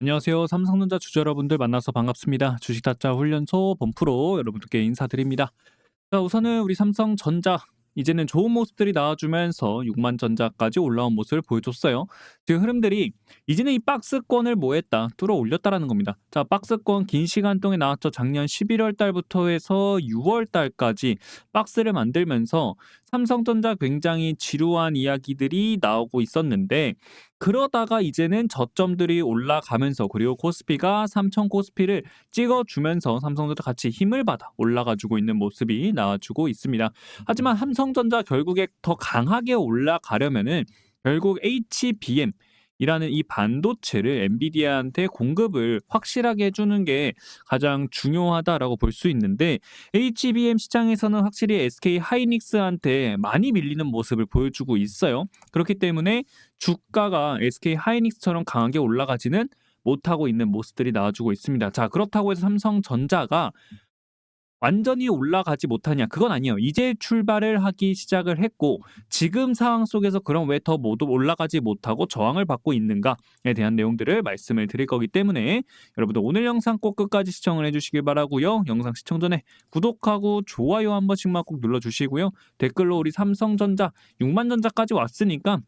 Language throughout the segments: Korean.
안녕하세요. 삼성전자 주주 여러분들 만나서 반갑습니다. 주식타짜 훈련소 본프로 여러분들께 인사드립니다. 자, 우선은 우리 삼성전자 이제는 좋은 모습들이 나와주면서 6만 전자까지 올라온 모습을 보여줬어요. 지금 흐름들이 이제는 이 박스권을 뭐 했다? 뚫어 올렸다라는 겁니다. 자, 박스권 긴 시간 동안 나왔죠. 작년 11월 달부터 해서 6월 달까지 박스를 만들면서 삼성전자 굉장히 지루한 이야기들이 나오고 있었는데, 그러다가 이제는 저점들이 올라가면서, 그리고 코스피가 3천 코스피를 찍어주면서 삼성전자 같이 힘을 받아 올라가주고 있는 모습이 나와주고 있습니다. 하지만 삼성전자 결국에 더 강하게 올라가려면은 결국 HBM 이라는 이 반도체를 엔비디아한테 공급을 확실하게 해주는 게 가장 중요하다라고 볼 수 있는데, HBM 시장에서는 확실히 SK 하이닉스한테 많이 밀리는 모습을 보여주고 있어요. 그렇기 때문에 주가가 SK 하이닉스처럼 강하게 올라가지는 못하고 있는 모습들이 나와주고 있습니다. 자, 그렇다고 해서 삼성전자가 완전히 올라가지 못하냐? 그건 아니에요. 이제 출발을 하기 시작을 했고, 지금 상황 속에서 그럼 왜 더 모두 올라가지 못하고 저항을 받고 있는가에 대한 내용들을 말씀을 드릴 거기 때문에 여러분들 오늘 영상 꼭 끝까지 시청을 해주시길 바라고요. 영상 시청 전에 구독하고 좋아요 한 번씩만 꼭 눌러주시고요. 댓글로 우리 삼성전자 6만 전자까지 왔으니까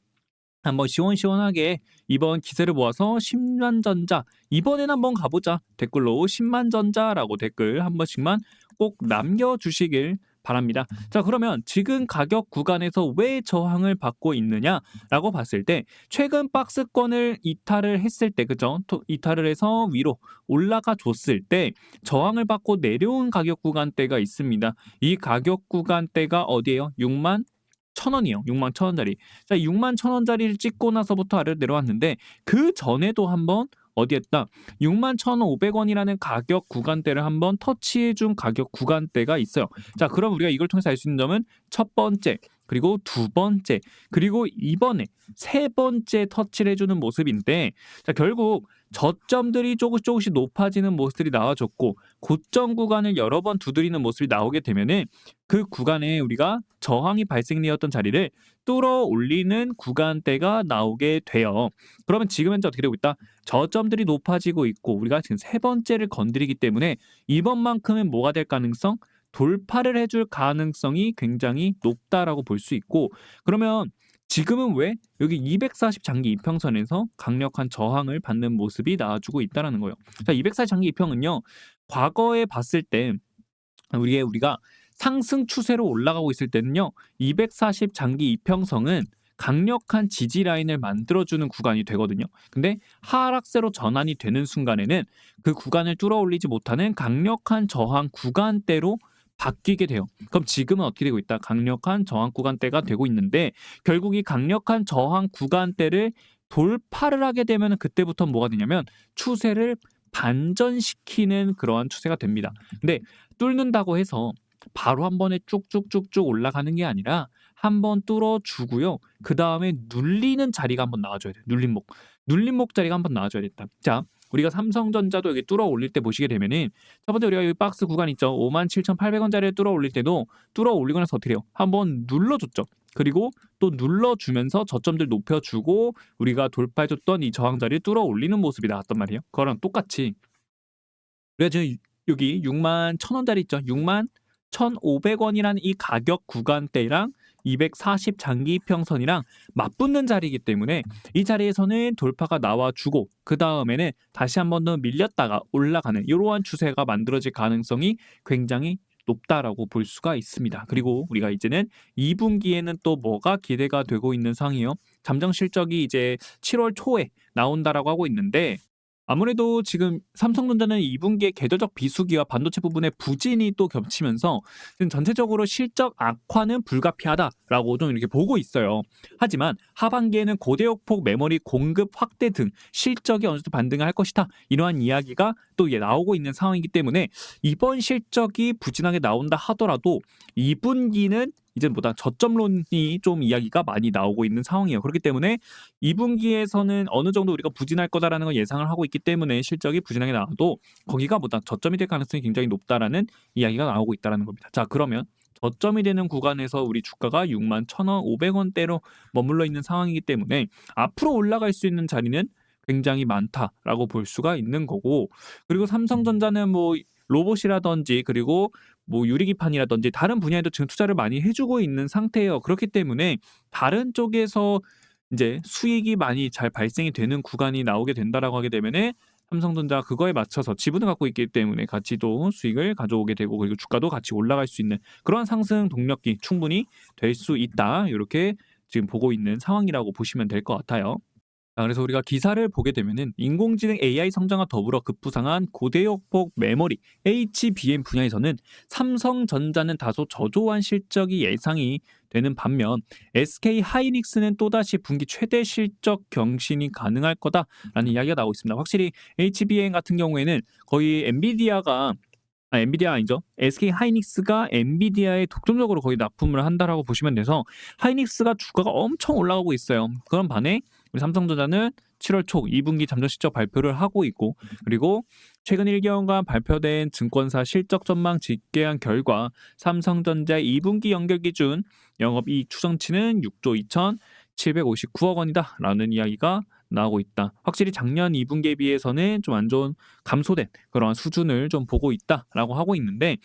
한번 시원시원하게 이번 기세를 모아서 10만 전자, 이번엔 한번 가보자. 댓글로 10만 전자라고 댓글 한 번씩만 꼭 남겨주시길 바랍니다. 자, 그러면 지금 가격 구간에서 왜 저항을 받고 있느냐라고 봤을 때, 최근 박스권을 이탈을 했을 때, 그죠? 이탈을 해서 위로 올라가 줬을 때 저항을 받고 내려온 가격 구간대가 있습니다. 이 가격 구간대가 어디예요? 6만 1,000원이요. 6만 1,000원짜리. 자, 6만 1,000원짜리를 찍고 나서부터 아래로 내려왔는데, 그 전에도 한번 어디였다? 6만 1,500원이라는 가격 구간대를 한번 터치해준 가격 구간대가 있어요. 자, 그럼 우리가 이걸 통해서 알 수 있는 점은 첫 번째, 그리고 두 번째, 그리고 이번에 세 번째 터치를 해주는 모습인데, 자, 결국 저점들이 조금씩 높아지는 모습들이 나와줬고, 고점 구간을 여러 번 두드리는 모습이 나오게 되면은 그 구간에 우리가 저항이 발생되었던 자리를 뚫어 올리는 구간대가 나오게 돼요. 그러면 지금 현재 어떻게 되고 있다? 저점들이 높아지고 있고, 우리가 지금 세 번째를 건드리기 때문에 이번만큼은 뭐가 될 가능성? 돌파를 해줄 가능성이 굉장히 높다라고 볼 수 있고, 그러면 지금은 왜 여기 240 장기 이평선에서 강력한 저항을 받는 모습이 나와주고 있다라는 거예요. 자, 240 장기 이평은요, 과거에 봤을 때 우리가 상승 추세로 올라가고 있을 때는요, 240 장기 이평선은 강력한 지지 라인을 만들어주는 구간이 되거든요. 근데 하락세로 전환이 되는 순간에는 그 구간을 뚫어 올리지 못하는 강력한 저항 구간대로 바뀌게 돼요. 그럼 지금은 어떻게 되고 있다? 강력한 저항 구간대가 되고 있는데, 결국 이 강력한 저항 구간대를 돌파를 하게 되면 그때부터 뭐가 되냐면 추세를 반전시키는 그러한 추세가 됩니다. 근데 뚫는다고 해서 바로 한 번에 쭉쭉쭉쭉 올라가는 게 아니라 한 번 뚫어주고요. 그 다음에 눌리는 자리가 한번 나와줘야 돼요. 눌림목 자리가 한번 나와줘야 됐다. 자, 우리가 삼성전자도 여기 뚫어 올릴 때 보시게 되면은 첫 번째 우리가 여기 박스 구간 있죠. 57,800원짜리를 뚫어 올릴 때도 뚫어 올리고 나서 어떻게 해요? 한번 눌러줬죠. 그리고 또 눌러주면서 저점들 높여주고 우리가 돌파해줬던 이 저항 자리를 뚫어 올리는 모습이 나왔단 말이에요. 그거랑 똑같이 우리가 지금 여기 6만 1,000원짜리 있죠. 6만 1,500원이라는 이 가격 구간대랑 240 장기 평선이랑 맞붙는 자리이기 때문에 이 자리에서는 돌파가 나와주고, 그 다음에는 다시 한 번 더 밀렸다가 올라가는 이러한 추세가 만들어질 가능성이 굉장히 높다라고 볼 수가 있습니다. 그리고 우리가 이제는 2분기에는 또 뭐가 기대가 되고 있는 상황이에요. 잠정 실적이 이제 7월 초에 나온다라고 하고 있는데, 아무래도 지금 삼성전자는 2분기에 계절적 비수기와 반도체 부분의 부진이 또 겹치면서 지금 전체적으로 실적 악화는 불가피하다라고 좀 이렇게 보고 있어요. 하지만 하반기에는 고대역폭 메모리 공급 확대 등 실적이 어느 정도 반등을 할 것이다, 이러한 이야기가 또 나오고 있는 상황이기 때문에 이번 실적이 부진하게 나온다 하더라도 2분기는 이제보다 저점론이 좀 이야기가 많이 나오고 있는 상황이에요. 그렇기 때문에 2분기에서는 어느 정도 우리가 부진할 거다라는 걸 예상을 하고 있기 때문에 실적이 부진하게 나와도 거기가 보다 저점이 될 가능성이 굉장히 높다라는 이야기가 나오고 있다는 겁니다. 자, 그러면 저점이 되는 구간에서 우리 주가가 6만 1,500원대로 머물러 있는 상황이기 때문에 앞으로 올라갈 수 있는 자리는 굉장히 많다라고 볼 수가 있는 거고, 그리고 삼성전자는 뭐 로봇이라든지 그리고 뭐 유리기판이라든지 다른 분야에도 지금 투자를 많이 해 주고 있는 상태예요. 그렇기 때문에 다른 쪽에서 인제 수익이 많이 잘 발생이 되는 구간이 나오게 된다라고 하게 되면은 삼성전자가 그거에 맞춰서 지분을 갖고 있기 때문에 같이 또 수익을 가져오게 되고, 그리고 주가도 같이 올라갈 수 있는 그러한 상승 동력이 충분히 될 수 있다. 요렇게 지금 보고 있는 상황이라고 보시면 될 것 같아요. 그래서 우리가 기사를 보게 되면은 인공지능 AI 성장과 더불어 급부상한 고대역폭 메모리 HBM 분야에서는 삼성전자는 다소 저조한 실적이 예상이 되는 반면 SK 하이닉스는 또다시 분기 최대 실적 경신이 가능할 거다라는 이야기가 나오고 있습니다. 확실히 HBM 같은 경우에는 거의 엔비디아 아니죠. SK 하이닉스가 엔비디아에 독점적으로 거의 납품을 한다라고 보시면 돼서 하이닉스가 주가가 엄청 올라가고 있어요. 그런 반해 우리 삼성전자는 7월 초 2분기 잠정 실적 발표를 하고 있고, 그리고 최근 1개월간 발표된 증권사 실적 전망 집계한 결과 삼성전자 2분기 연결 기준 영업이익 추정치는 6조 2,759억 원이다라는 이야기가 나오고 있다. 확실히 작년 2분기에 비해서는 좀 안 좋은 감소된 그러한 수준을 좀 보고 있다라고 하고 있는데,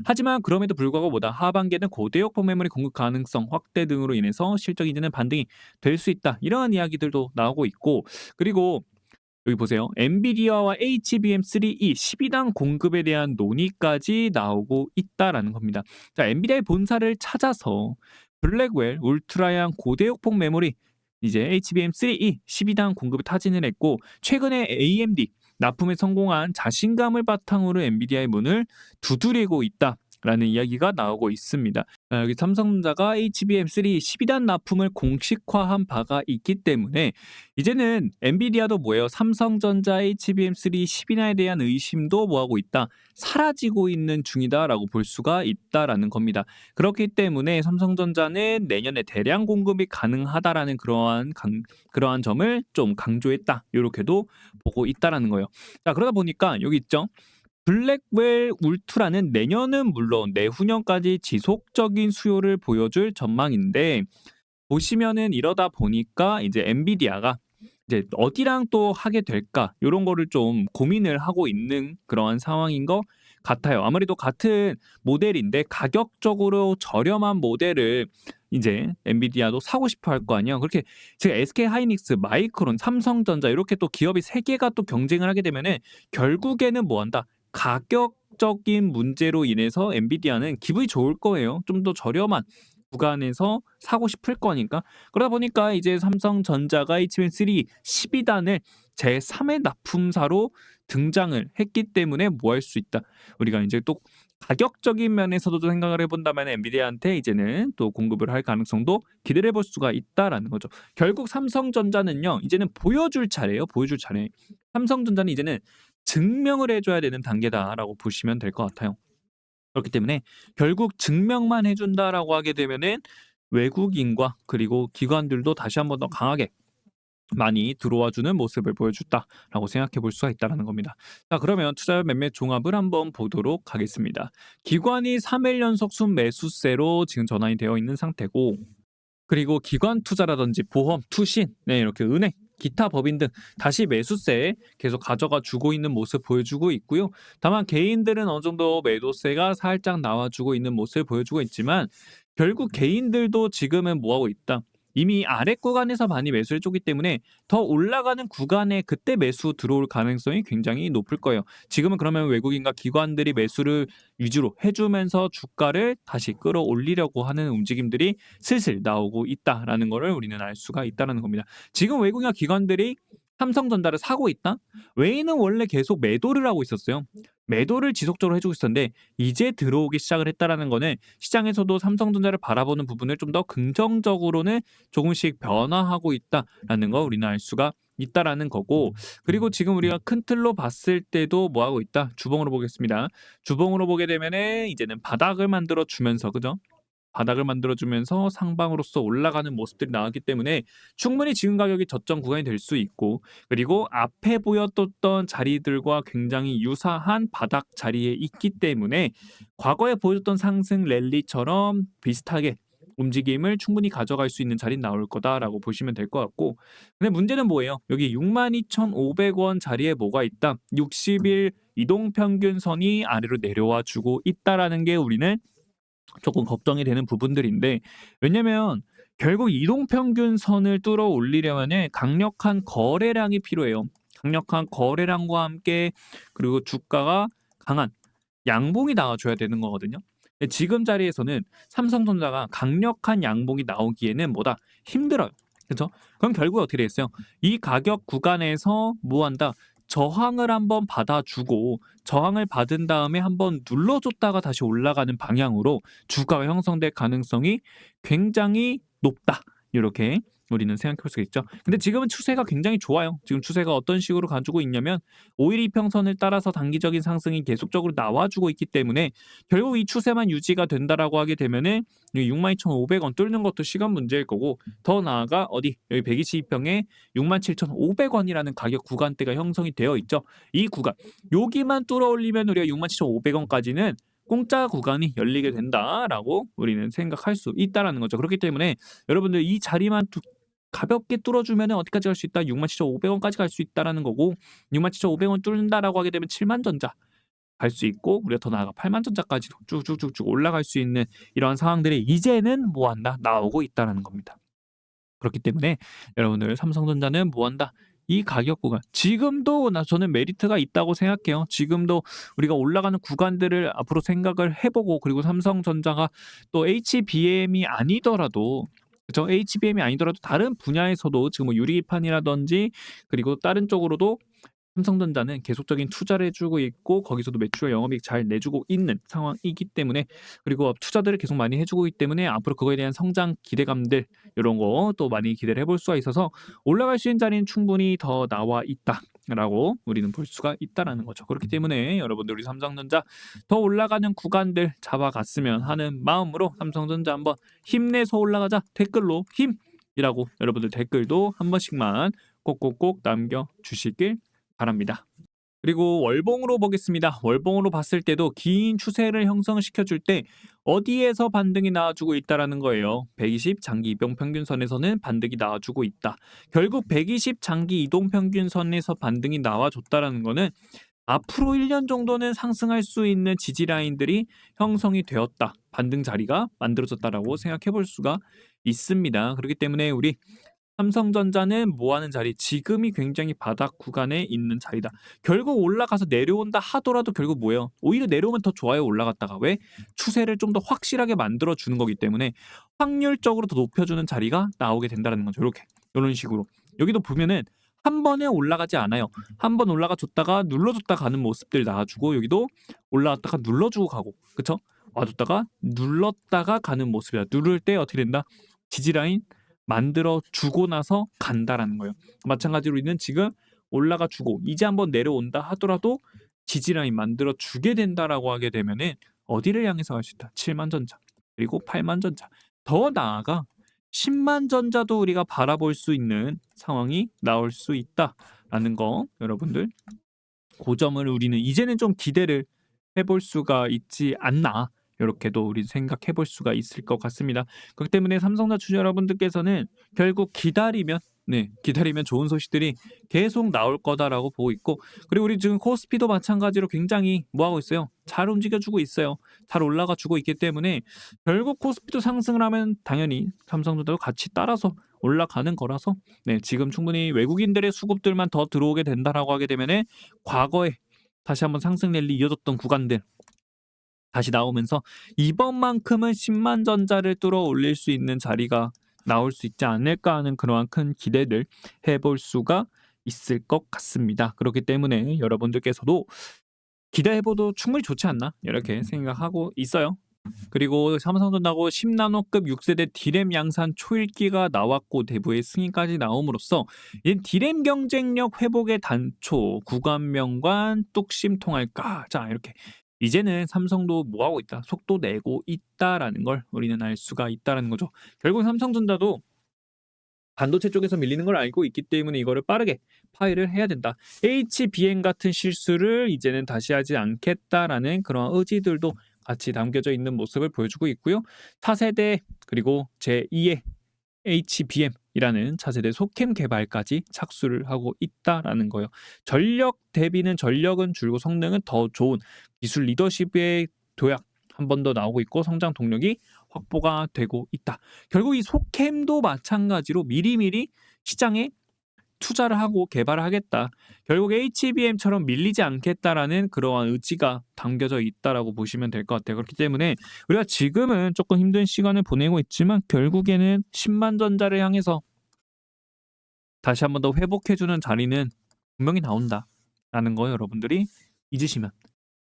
하지만 그럼에도 불구하고 하반기에는 고대역폭 메모리 공급 가능성 확대 등으로 인해서 실적 이전의 반등이 될 수 있다. 이러한 이야기들도 나오고 있고, 그리고 여기 보세요. 엔비디아와 HBM3E 12단 공급에 대한 논의까지 나오고 있다라는 겁니다. 자, 엔비디아의 본사를 찾아서 블랙웰 울트라양 고대역폭 메모리 이제 HBM3E 12단 공급을 타진을 했고, 최근에 AMD 납품에 성공한 자신감을 바탕으로 엔비디아의 문을 두드리고 있다라는 이야기가 나오고 있습니다. 여기 삼성전자가 HBM3 12단 납품을 공식화한 바가 있기 때문에 이제는 엔비디아도 뭐예요? 삼성전자 HBM3 12단에 대한 의심도 뭐하고 있다? 사라지고 있는 중이다라고 볼 수가 있다라는 겁니다. 그렇기 때문에 삼성전자는 내년에 대량 공급이 가능하다라는 그러한 점을 좀 강조했다. 이렇게도 보고 있다라는 거예요. 자, 그러다 보니까 여기 있죠. 블랙웰 울트라는 내년은 물론 내후년까지 지속적인 수요를 보여줄 전망인데, 보시면은 이러다 보니까 이제 엔비디아가 이제 어디랑 또 하게 될까 요런 거를 좀 고민을 하고 있는 그러한 상황인 것 같아요. 아무래도 같은 모델인데 가격적으로 저렴한 모델을 이제 엔비디아도 사고 싶어 할 거 아니에요. 그렇게 지금 SK 하이닉스, 마이크론, 삼성전자 이렇게 또 기업이 세 개가 또 경쟁을 하게 되면은 결국에는 뭐 한다? 가격적인 문제로 인해서 엔비디아는 기분이 좋을 거예요. 좀 더 저렴한 구간에서 사고 싶을 거니까. 그러다 보니까 이제 삼성전자가 HBM3 12단을 제3의 납품사로 등장을 했기 때문에 뭐 할 수 있다. 우리가 이제 또 가격적인 면에서도 생각을 해본다면 엔비디아한테 이제는 또 공급을 할 가능성도 기대를 해볼 수가 있다라는 거죠. 결국 삼성전자는요, 이제는 보여줄 차례예요. 보여줄 차례. 삼성전자는 이제는 증명을 해줘야 되는 단계다라고 보시면 될 것 같아요. 그렇기 때문에 결국 증명만 해준다라고 하게 되면은 외국인과 그리고 기관들도 다시 한번 더 강하게 많이 들어와 주는 모습을 보여줬다라고 생각해 볼 수가 있다는 겁니다. 자, 그러면 투자 매매 종합을 한번 보도록 하겠습니다. 기관이 3일 연속 순매수세로 지금 전환이 되어 있는 상태고, 그리고 기관 투자라든지 보험, 투신, 이렇게 은행, 기타 법인 등 다시 매수세에 계속 가져가 주고 있는 모습 보여주고 있고요. 다만 개인들은 어느 정도 매도세가 살짝 나와주고 있는 모습을 보여주고 있지만, 결국 개인들도 지금은 뭐하고 있다? 이미 아래 구간에서 많이 매수를 줬기 때문에 더 올라가는 구간에 그때 매수 들어올 가능성이 굉장히 높을 거예요. 지금은 그러면 외국인과 기관들이 매수를 위주로 해주면서 주가를 다시 끌어올리려고 하는 움직임들이 슬슬 나오고 있다라는 것을 우리는 알 수가 있다는 겁니다. 지금 외국인과 기관들이 삼성전자를 사고 있다? 외인은 원래 계속 매도를 하고 있었어요. 매도를 지속적으로 해주고 있었는데 이제 들어오기 시작을 했다라는 거는 시장에서도 삼성전자를 바라보는 부분을 좀 더 긍정적으로는 조금씩 변화하고 있다라는 거 우리는 알 수가 있다라는 거고, 그리고 지금 우리가 큰 틀로 봤을 때도 뭐 하고 있다? 주봉으로 보겠습니다. 주봉으로 보게 되면은 이제는 바닥을 만들어 주면서, 그죠? 바닥을 만들어주면서 상방으로서 올라가는 모습들이 나왔기 때문에 충분히 지금 가격이 저점 구간이 될 수 있고, 그리고 앞에 보였던 자리들과 굉장히 유사한 바닥 자리에 있기 때문에 과거에 보여줬던 상승 랠리처럼 비슷하게 움직임을 충분히 가져갈 수 있는 자리는 나올 거다라고 보시면 될 것 같고, 근데 문제는 뭐예요? 여기 62,500원 자리에 뭐가 있다? 60일 이동평균선이 아래로 내려와 주고 있다라는 게 우리는 조금 걱정이 되는 부분들인데, 왜냐면 결국 이동평균선을 뚫어 올리려면은 강력한 거래량이 필요해요. 강력한 거래량과 함께 그리고 주가가 강한 양봉이 나와줘야 되는 거거든요. 근데 지금 자리에서는 삼성전자가 강력한 양봉이 나오기에는 뭐다? 힘들어요. 그렇죠? 그럼 결국 어떻게 되겠어요? 이 가격 구간에서 뭐 한다? 저항을 한번 받아주고 저항을 받은 다음에 한번 눌러줬다가 다시 올라가는 방향으로 주가가 형성될 가능성이 굉장히 높다. 이렇게 우리는 생각해 볼 수가 있죠. 근데 지금은 추세가 굉장히 좋아요. 지금 추세가 어떤 식으로 가지고 있냐면 5일 이평선을 따라서 단기적인 상승이 계속적으로 나와주고 있기 때문에 결국 이 추세만 유지가 된다라고 하게 되면은 62,500원 뚫는 것도 시간 문제일 거고, 더 나아가 어디 여기 122평에 67,500원이라는 가격 구간대가 형성이 되어 있죠. 이 구간 여기만 뚫어 올리면 우리가 67,500원까지는 공짜 구간이 열리게 된다라고 우리는 생각할 수 있다라는 거죠. 그렇기 때문에 여러분들 이 자리만 가볍게 뚫어주면 어디까지 갈 수 있다? 67,500원까지 갈 수 있다라는 거고, 67,500원 뚫는다라고 하게 되면 7만전자 갈 수 있고, 우리가 더 나아가 8만전자까지도 쭉쭉쭉쭉 올라갈 수 있는 이러한 상황들이 이제는 뭐한다? 나오고 있다라는 겁니다. 그렇기 때문에 여러분들 삼성전자는 뭐한다? 이 가격 구간 지금도 저는 메리트가 있다고 생각해요. 지금도 우리가 올라가는 구간들을 앞으로 생각을 해보고, 그리고 삼성전자가 또 HBM이 아니더라도, 그렇죠? HBM이 아니더라도 다른 분야에서도 지금 뭐 유리판이라든지 그리고 다른 쪽으로도 삼성전자는 계속적인 투자를 해주고 있고, 거기서도 매출 영업이익 잘 내주고 있는 상황이기 때문에, 그리고 투자들을 계속 많이 해주고 있기 때문에 앞으로 그거에 대한 성장 기대감들 이런 거 또 많이 기대를 해볼 수가 있어서 올라갈 수 있는 자리는 충분히 더 나와 있다라고 우리는 볼 수가 있다라는 거죠. 그렇기 때문에 여러분들 우리 삼성전자 더 올라가는 구간들 잡아갔으면 하는 마음으로 삼성전자 한번 힘내서 올라가자, 댓글로 힘이라고 여러분들 댓글도 한 번씩만 꼭꼭꼭 남겨주시길 바랍니다. 그리고 월봉으로 보겠습니다. 월봉으로 봤을 때도 긴 추세를 형성시켜 줄 때 어디에서 반등이 나와주고 있다라는 거예요. 120 장기 이동평균선에서는 반등이 나와주고 있다. 결국 120 장기 이동평균선에서 반등이 나와줬다라는 거는 앞으로 1년 정도는 상승할 수 있는 지지 라인들이 형성이 되었다. 반등 자리가 만들어졌다라고 생각해 볼 수가 있습니다. 그렇기 때문에 우리 삼성전자는 뭐 하는 자리? 지금이 굉장히 바닥 구간에 있는 자리다. 결국 올라가서 내려온다 하더라도 결국 뭐예요? 오히려 내려오면 더 좋아요, 올라갔다가. 왜? 추세를 좀 더 확실하게 만들어 주는 거기 때문에 확률적으로 더 높여주는 자리가 나오게 된다는 거죠. 이렇게 이런 식으로. 여기도 보면은 한 번에 올라가지 않아요. 한 번 올라가 줬다가 눌러줬다 가는 모습들 나와주고, 여기도 올라왔다가 눌러주고 가고, 그쵸? 와줬다가 눌렀다가 가는 모습이야. 누를 때 어떻게 된다? 지지라인 만들어 주고 나서 간다라는 거예요. 마찬가지로 우리는 지금 올라가 주고 이제 한번 내려온다 하더라도 지지라인 만들어 주게 된다라고 하게 되면은 어디를 향해서 갈 수 있다? 7만 전자, 그리고 8만 전자, 더 나아가 10만 전자도 우리가 바라볼 수 있는 상황이 나올 수 있다라는 거, 여러분들 그 점을 우리는 이제는 좀 기대를 해볼 수가 있지 않나, 이렇게도 우리 생각해 볼 수가 있을 것 같습니다. 그렇기 때문에 삼성전자 주주 여러분들께서는 결국 기다리면 좋은 소식들이 계속 나올 거다라고 보고 있고, 그리고 우리 지금 코스피도 마찬가지로 굉장히 뭐하고 있어요? 잘 움직여주고 있어요. 잘 올라가 주고 있기 때문에 결국 코스피도 상승을 하면 당연히 삼성전자도 같이 따라서 올라가는 거라서, 지금 충분히 외국인들의 수급들만 더 들어오게 된다라고 하게 되면은 과거에 다시 한번 상승 랠리 이어졌던 구간들 다시 나오면서 이번만큼은 10만 전자를 뚫어 올릴 수 있는 자리가 나올 수 있지 않을까 하는 그러한 큰 기대를 해볼 수가 있을 것 같습니다. 그렇기 때문에 여러분들께서도 기대해봐도 충분히 좋지 않나, 이렇게 생각하고 있어요. 그리고 삼성전자고 10나노급 6세대 D램 양산 초읽기가 나왔고 대부의 승인까지 나옴으로써 이 D램 경쟁력 회복의 단초, 구간명관, 뚝심 통할까, 자 이렇게 이제는 삼성도 뭐하고 있다? 속도 내고 있다라는 걸 우리는 알 수가 있다라는 거죠. 결국 삼성전자도 반도체 쪽에서 밀리는 걸 알고 있기 때문에 이거를 빠르게 파일을 해야 된다. HBM 같은 실수를 이제는 다시 하지 않겠다라는 그런 의지들도 같이 담겨져 있는 모습을 보여주고 있고요. 차세대 그리고 제2의 HBM이라는 차세대 소캠 개발까지 착수를 하고 있다라는 거예요. 전력 대비는 전력은 줄고 성능은 더 좋은 기술 리더십의 도약 한 번 더 나오고 있고 성장 동력이 확보가 되고 있다. 결국 이 소캠도 마찬가지로 미리미리 시장에 투자를 하고 개발을 하겠다. 결국 HBM처럼 밀리지 않겠다라는 그러한 의지가 담겨져 있다라고 보시면 될 것 같아요. 그렇기 때문에 우리가 지금은 조금 힘든 시간을 보내고 있지만 결국에는 10만 전자를 향해서 다시 한 번 더 회복해주는 자리는 분명히 나온다라는 거 여러분들이 잊으시면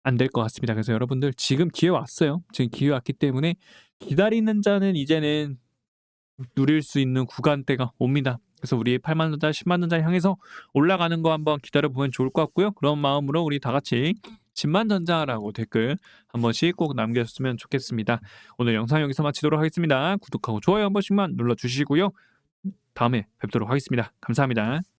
안 될 것 같습니다. 그래서 여러분들 지금 기회 왔어요. 지금 기회 왔기 때문에 기다리는 자는 이제는 누릴 수 있는 구간대가 옵니다. 그래서 우리 8만 전자, 10만 전자 향해서 올라가는 거 한번 기다려 보면 좋을 것 같고요. 그런 마음으로 우리 다 같이 10만 전자라고 댓글 한 번씩 꼭 남겨주셨으면 좋겠습니다. 오늘 영상 여기서 마치도록 하겠습니다. 구독하고 좋아요 한 번씩만 눌러주시고요. 다음에 뵙도록 하겠습니다. 감사합니다.